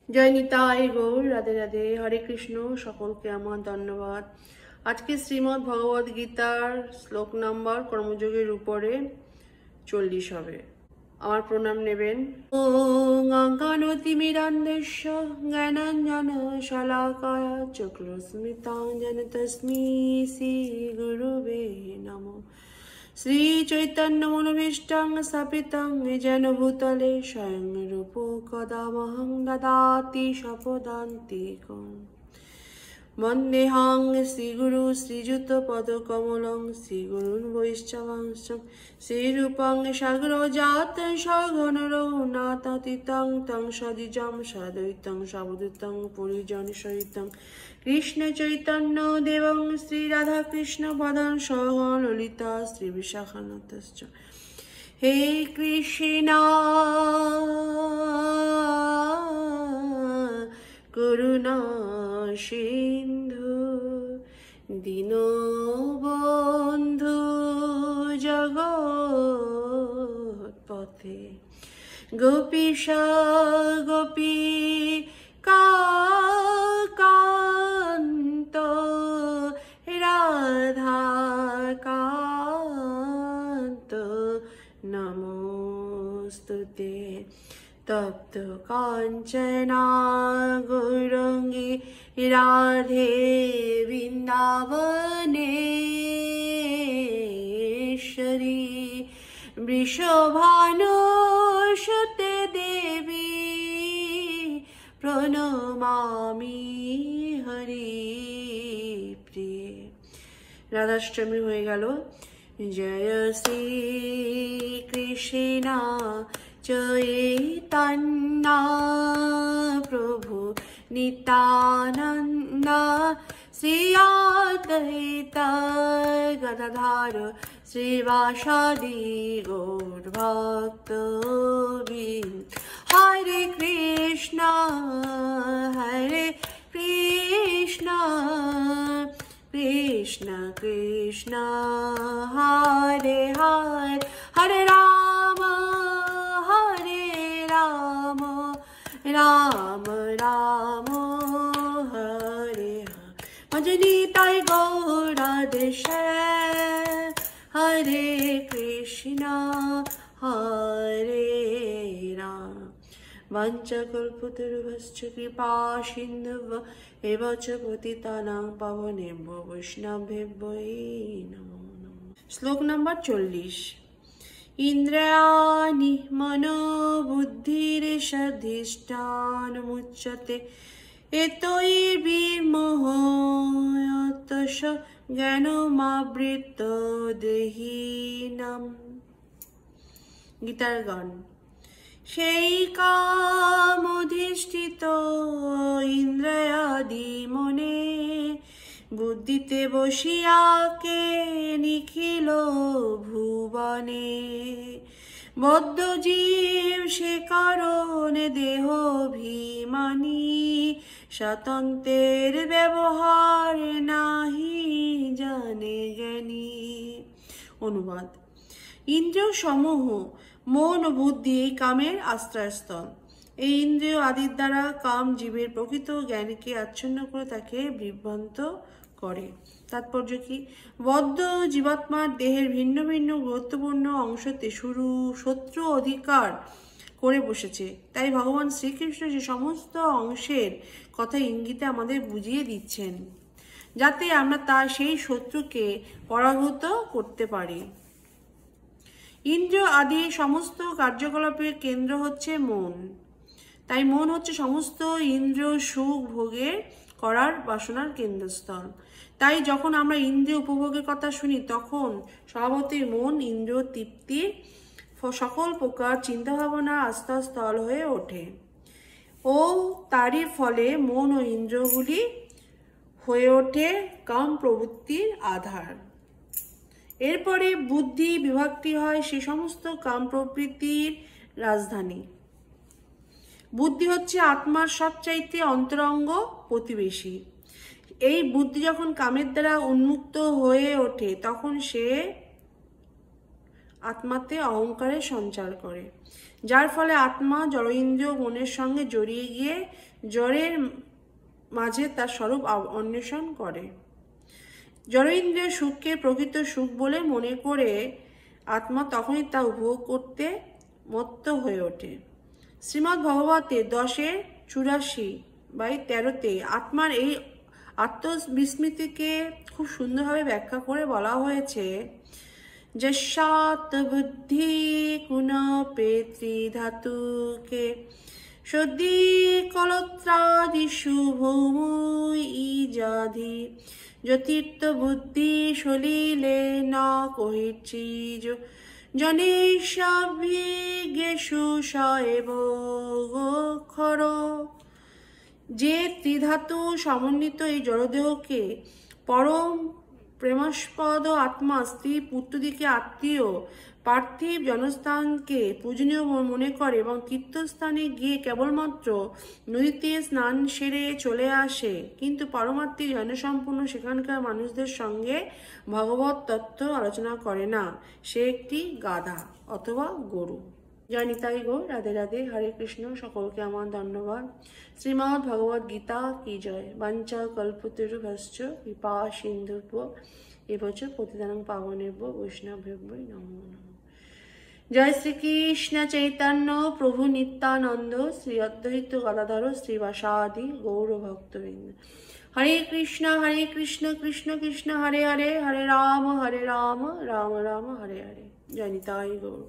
জয় নিতাই গৌর, রাধে রাধে, হরে কৃষ্ণ। সকলকে আমার ধন্যবাদ। আজকে শ্রীমদ্ ভগবদ গীতার শ্লোক নাম্বার কর্মযোগের উপরে 40 হবে। আমার প্রণাম নেবেন। ওং অজ্ঞানতিমিরান্ধস্য জ্ঞানাঞ্জন শলাকায়া চক্রস্মিতাঞ্জন তস্मै শ্রী গুরুবে নমঃ। শ্রী চৈতন্য মনোভীষ্টং স্থাপিতং যেন ভূতলে স্বয়ং রূপ কদামহং দদাতি স্বপদান্তিকং। বন্দেহং শ্রীগুরু শ্রীযুত পদকমলং শ্রীগুরুন বৈষ্ণবাংশং শ্রীরূপং সাগ্রজাত সঘন রঘুনাথাতীতং তং সদ্বিজং সদ্বৈতং সাবধূতং পরিজন সহিতং কৃষ্ণ চৈতন্য দেবং শ্রী রাধা কৃষ্ণ পদং সহগণ ললিতা শ্রী বিশাখান্বিতশ্চ। হে কৃষ্ণ করুণা সিন্ধু দীনবন্ধু জগৎপথে গোপীশ গোপীকান্ত রাধাকান্ত নমস্তুতে। তপ্ত কাঞ্চনা গৌরাঙ্গী রাধে বৃন্দাবনেশ্বরী বৃষভানুসুতে দেবী প্রণমামি হরি প্রিয়ে। রাধাষ্টমী হয়ে গেল। জয় শ্রী কৃষ্ণ চৈতন্য প্রভু নিত্যানন্দ শ্রী অদ্বৈত গদাধর শ্রীবাসাদি গৌর ভক্তবৃন্দ। হরে কৃষ্ণ হরে কৃষ্ণ কৃষ্ণ কৃষ্ণ হরে হরে হরে রাম রাম রাম হরে হরে নিতাই গৌর রাধে হরে কৃষ্ণ হরে রাম। বাঞ্ছাকল্পতরুভ্যশ্চ কৃপা সিন্ধুভ্য এব চ পতিতানাং পাবনেভ্যো বৈষ্ণবেভ্যো নমো নমঃ। শ্লোক নাম্বার 40। ইন্দ্রিয়াণি মনোবুদ্ধিরেষধিষ্ঠানমুচ্যতে এতৈ বিমোহয়তস্য জ্ঞানমাবৃত্য দেহিনাম। গীতার গান। সেই কামধিষ্ঠিত ইন্দ্রিয়াদি মনে বুদ্ধিতে বসিয়াকে নিখিল ভুবনে বদ্ধ জীব সে কারণে দেহ অভিমানী স্বতন্ত্রের ব্যবহার নাহি জানে জ্ঞানী। অনুবাদ। ইন্দ্রিয় সমূহ মন ও বুদ্ধি এই কামের আশ্রয়স্থল। এই ইন্দ্রিয় আদির দ্বারা কাম জীবের প্রকৃত জ্ঞানকে আচ্ছন্ন করে তাকে বিভ্রান্ত করে। তাৎপর্য কি? বদ্ধ জীবাত্মার দেহের ভিন্ন ভিন্ন গুরুত্বপূর্ণ অংশতে শত্রু অধিকার করে বসেছে। তাই ভগবান শ্রীকৃষ্ণ যে সমস্ত অংশের কথা ইঙ্গিতে আমাদের বুঝিয়ে দিচ্ছেন, যাতে আমরা তার সেই শত্রুকে পরাভূত করতে পারি। ইন্দ্রিয় আদি সমস্ত কার্যকলাপের কেন্দ্র হচ্ছে মন। তাই মন হচ্ছে সমস্ত ইন্দ্রিয় সুখ ভোগের করার বাসনার কেন্দ্রস্থল। তাই যখন আমরা ইন্দ্রিয় উপভোগের কথা শুনি, তখন স্বভাবতই মন ইন্দ্রিয় তৃপ্তির সকল প্রকার চিন্তাভাবনা আস্থাস্থল হয়ে ওঠে ও তারই ফলে মন ও ইন্দ্রিয়গুলি হয়ে ওঠে কাম প্রবৃত্তির আধার। এরপরে বুদ্ধি বিভাগটি হয় সে সমস্ত কাম প্রবৃত্তির রাজধানী। বুদ্ধি হচ্ছে আত্মার সবচাইতে অন্তরঙ্গ প্রতিবেশী। এই বুদ্ধি যখন কামের দ্বারা উন্মুক্ত হয়ে ওঠে, তখন সে আত্মাতে অহংকারের সঞ্চার করে। যার ফলে আত্মা জড় ইন্দ্রিয় মনের সঙ্গে জড়িয়ে গিয়ে জড়ের মাঝে তার স্বরূপ অন্বেষণ করে। জড় ইন্দ্রিয় সুখকে প্রকৃত সুখ বলে মনে করে আত্মা তখনই তা উপভোগ করতে মত্ত হয়ে ওঠে। শ্রীমদ্ ভগবতে 10:84/13 আত্মার এই আত্মবিস্মৃতিকে খুব সুন্দরভাবে ব্যাখ্যা করে বলা হয়েছে, যস্যাৎ বুদ্ধি কুণপেত্রী ধাতুকে সদ্যি কলত্রাদিষু ভৌমৈ ইজাধি জ্যোতির্ত বুদ্ধি সলিলে না কহিচিজ জনেশাভিজ্ঞেষু স এব গোক্ষর। যে ত্রিধাতু সমন্বিত এই জড়দেহকে পরম প্রেমাস্পদ আত্মা, স্ত্রী, পুত্রদিকে আত্মীয়, পার্থিব জনস্থানকে পূজনীয় মনে করে এবং তীর্থস্থানে গিয়ে কেবলমাত্র নদীতে স্নান সেরে চলে আসে, কিন্তু পরমাত্মিক জ্ঞানসম্পন্ন সেখানকার মানুষদের সঙ্গে ভগবত তত্ত্ব আলোচনা করে না, সে একটি গাধা অথবা গরু। জয় নিতাই গৌর, রাধে রাধে, হরে কৃষ্ণ। সকলকে আমার ধন্যবাদ। শ্রীমদ্ ভগবদ গীতা কি জয়। বাঞ্ছা কল্পতরুভ্যশ্চ কৃপা সিন্ধুভ্য এবচ পতিতানাং পাবনেভ্য বৈষ্ণবেভ্যো নমো নমঃ। জয় শ্রীকৃষ্ণ চৈতন্য প্রভু নিত্যানন্দ শ্রী অদ্বৈত গদাধর শ্রীবাসাদি গৌর ভক্তবৃন্দ। হরে কৃষ্ণ কৃষ্ণ কৃষ্ণ হরে হরে, হরে রাম রাম রাম রাম হরে হরে। জয় নিতাই গৌর।